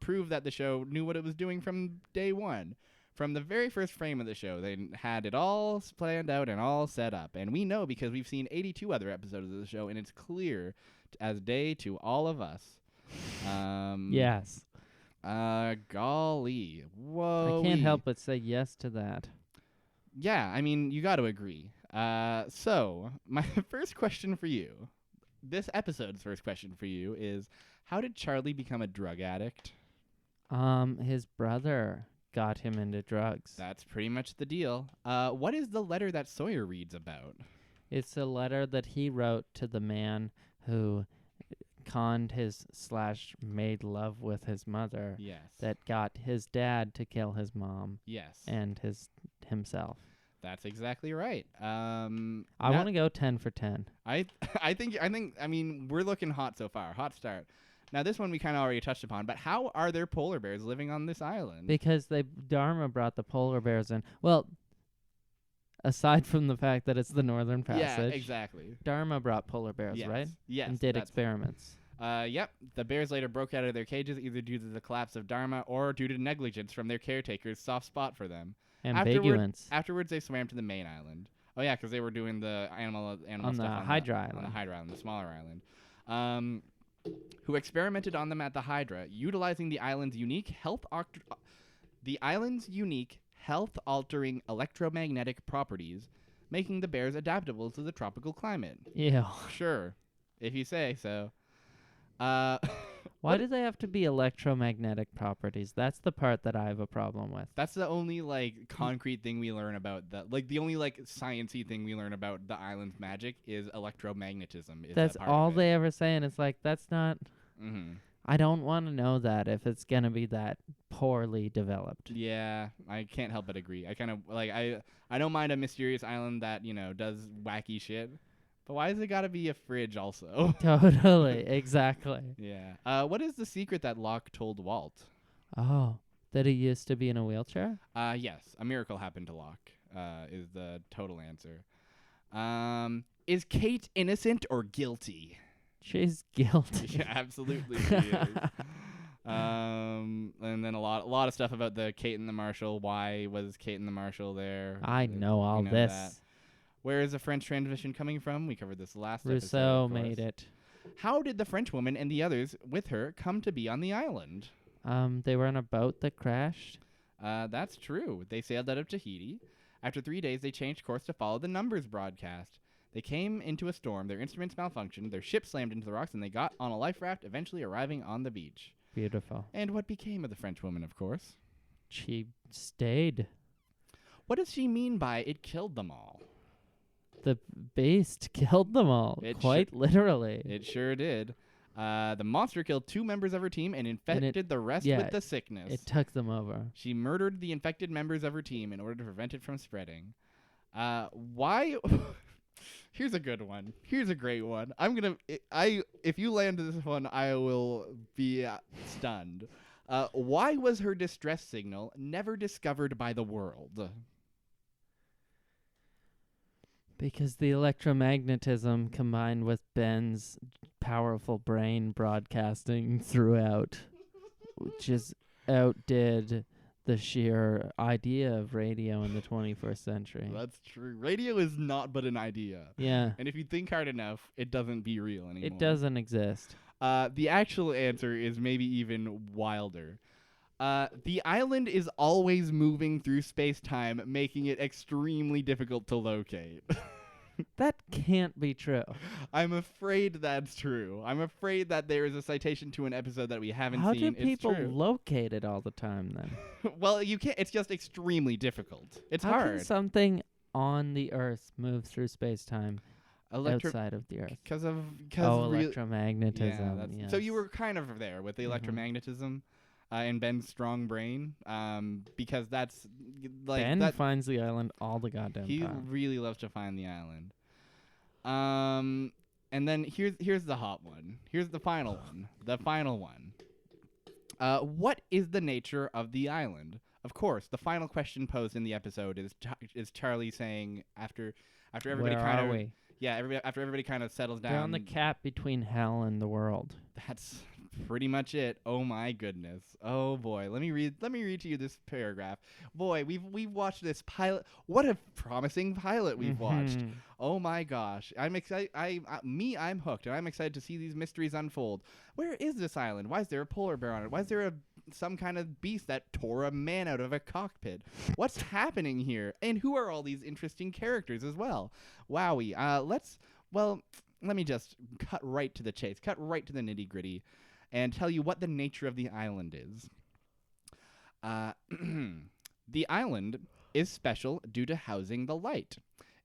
prove that the show knew what it was doing from day one. From the very first frame of the show, they had it all planned out and all set up. And we know because we've seen 82 other episodes of the show, and it's clear as day to all of us. Yes. Golly. Whoa. I can't help but say yes to that. Yeah, I mean, you got to agree. So, my first question for you, this episode's first question for you is, how did Charlie become a drug addict? His brother got him into drugs. That's pretty much the deal. What is the letter that Sawyer reads about? It's a letter that he wrote to the man who conned / made love with his mother. Yes. That got his dad to kill his mom. Yes. And himself. That's exactly right. I want to go 10 for 10. I mean, we're looking hot so far. Hot start. Now, this one we kind of already touched upon, but how are there polar bears living on this island? Because Dharma brought the polar bears in. Well, aside from the fact that it's the Northern Passage. Yeah, exactly. Dharma brought polar bears, yes. right? Yes. And did experiments. Yep. The bears later broke out of their cages either due to the collapse of Dharma or due to negligence from their caretakers' soft spot for them. Ambiguance. Afterwards, they swam to the main island. Oh, yeah, because they were doing the animal on stuff the Hydra Island. On the Hydra Island, the smaller island. Who experimented on them at the Hydra, utilizing the island's unique health-altering electromagnetic properties, making the bears adaptable to the tropical climate. Yeah. Sure, if you say so. Why do they have to be electromagnetic properties? That's the part that I have a problem with. That's the only concrete thing we learn about the only sciencey thing we learn about the island's magic is electromagnetism. That's all they ever say, and it's like that's not. Mm-hmm. I don't want to know that if it's gonna be that poorly developed. Yeah, I can't help but agree. I kind of I don't mind a mysterious island that does wacky shit. But why has it got to be a fridge also? Totally, exactly. Yeah. What is the secret that Locke told Walt? Oh, that he used to be in a wheelchair? Yes. A miracle happened to Locke, is the total answer. Is Kate innocent or guilty? She's guilty. Yeah, absolutely she is. And then a lot of stuff about the Kate and the Marshal. Why was Kate and the Marshal there? I know all this. That. Where is the French transmission coming from? We covered this last episode. Rousseau made it. How did the French woman and the others with her come to be on the island? They were on a boat that crashed. That's true. They sailed out of Tahiti. After 3 days, they changed course to follow the numbers broadcast. They came into a storm, their instruments malfunctioned, their ship slammed into the rocks, and they got on a life raft, eventually arriving on the beach. Beautiful. And what became of the French woman, of course? She stayed. What does she mean by it killed them all? The beast killed them all, quite literally. It sure did. The monster killed 2 members of her team and infected the rest with the sickness. It took them over. She murdered the infected members of her team in order to prevent it from spreading. Why? Here's a good one. Here's a great one. If you land this one, I will be stunned. Why was her distress signal never discovered by the world? Because the electromagnetism combined with Ben's powerful brain broadcasting throughout, just outdid the sheer idea of radio in the 21st century. That's true. Radio is not but an idea. Yeah. And if you think hard enough, it doesn't be real anymore. It doesn't exist. The actual answer is maybe even wilder. The island is always moving through space-time, making it extremely difficult to locate. That can't be true. I'm afraid that's true. I'm afraid that there is a citation to an episode that we haven't How seen. do people locate it all the time then? Well, you can't. It's just extremely difficult. It's hard. How can something on the Earth move through space-time outside of the Earth? Because electromagnetism. Yeah, so you were kind of there with the electromagnetism. And Ben's strong brain, because that's Ben finds the island all the goddamn time. He really loves to find the island. And then here's the hot one. Here's the final one. The final one. What is the nature of the island? Of course, the final question posed in the episode is Charlie saying after everybody Where kind are of we? after everybody kind of settles They're on the down. cap between hell and the world. That's pretty much it. Oh my goodness. Oh boy. Let me read to you this paragraph. Boy, we've watched this pilot. What a promising pilot we've watched. Mhm. Oh my gosh. I'm excited. I'm hooked, and I'm excited to see these mysteries unfold. Where is this island? Why is there a polar bear on it? Why is there some kind of beast that tore a man out of a cockpit? What's happening here? And who are all these interesting characters as well? Wowie. Let me just cut right to the chase, cut right to the nitty-gritty, and tell you what the nature of the island is. The island is special due to housing the light.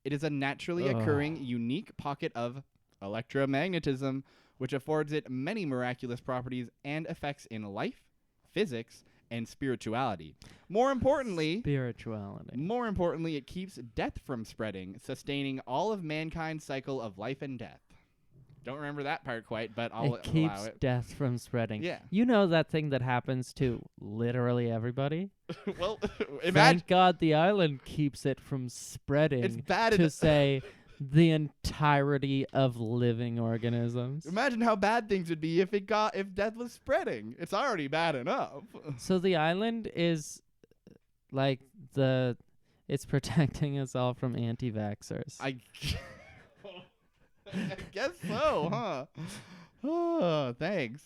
It is a naturally occurring, unique pocket of electromagnetism, which affords it many miraculous properties and effects in life, physics, and spirituality. More importantly, it keeps death from spreading, sustaining all of mankind's cycle of life and death. Don't remember that part quite, but I'll allow it. It keeps death from spreading. Yeah. You know that thing that happens to literally everybody? Well, Thank God the island keeps it from spreading. It's bad to say the entirety of living organisms. Imagine how bad things would be if death was spreading. It's already bad enough. So the island is like it's protecting us all from anti-vaxxers. I guess so, huh? Oh, thanks,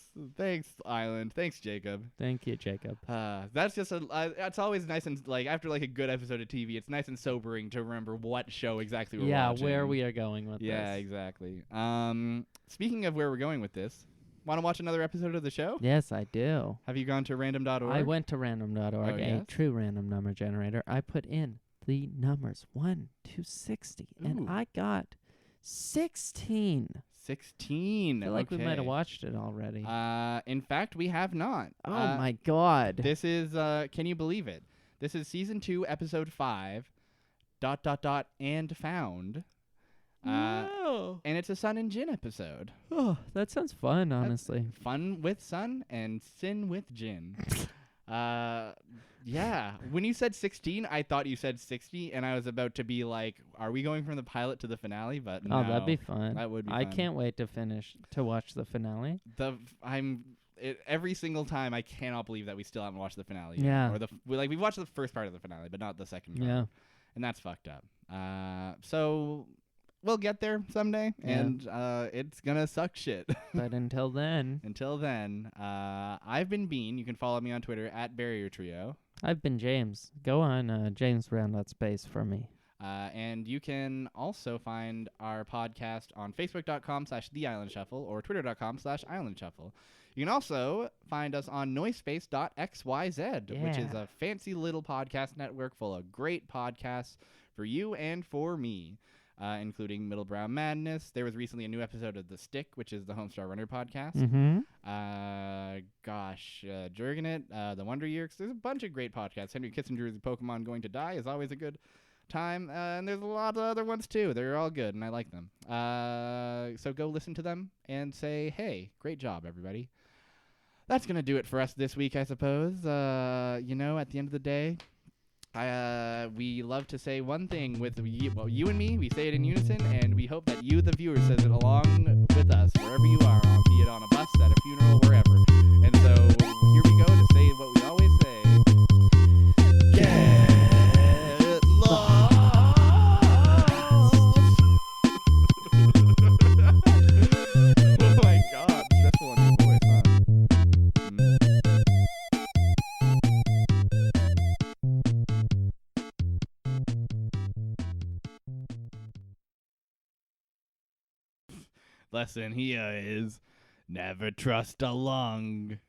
Island. Thanks, Jacob. Thank you, Jacob. That's just it's always nice and after a good episode of TV, it's nice and sobering to remember what show exactly we're watching. Yeah, where we are going with this. Yeah, exactly. Speaking of where we're going with this, want to watch another episode of the show? Yes, I do. Have you gone to random.org? I went to random.org, yes? a true random number generator. I put in the numbers 1 to 60, and I got 16. 16. I feel like we might have watched it already. In fact, we have not. Oh my God. This is can you believe it? This is season 2, episode 5. ... and found. No. And it's a Sun and Jin episode. Oh, that sounds fun, honestly. Fun with Sun and sin with Jin. Yeah. When you said 16, I thought you said 60, and I was about to be like, are we going from the pilot to the finale? But no. Oh, that'd be fun. That would be I fun. can't wait to watch the finale. Every single time, I cannot believe that we still haven't watched the finale yet. Yeah. Or we've watched the first part of the finale, but not the second part. Yeah. And that's fucked up. So we'll get there someday, and it's gonna suck shit. But until then, I've been Bean. You can follow me on Twitter at Barrier Trio. I've been James. Go on James Round That Space for me. And you can also find our podcast on Facebook.com/The Island Shuffle or Twitter.com/Island Shuffle. You can also find us on Noisepace.xyz, which is a fancy little podcast network full of great podcasts for you and for me, including Middle Brown Madness. There was recently a new episode of The Stick, which is the Homestar Runner podcast. Mm-hmm. Jurgen It, The Wonder Years. There's a bunch of great podcasts. Henry Kissinger's Pokemon Going to Die is always a good time, and there's a lot of other ones too. They're all good, and I like them. So go listen to them and say, hey, great job, everybody. That's going to do it for us this week, I suppose. At the end of the day, we love to say one thing with you and me. We say it in unison, and we hope that you, the viewer, says it along with us, wherever you are, be it on a bus, at a funeral, wherever. And so here we go to say what we always say. Get lost! Oh my God, stressful on your voice, huh? Lesson here is never trust a lung.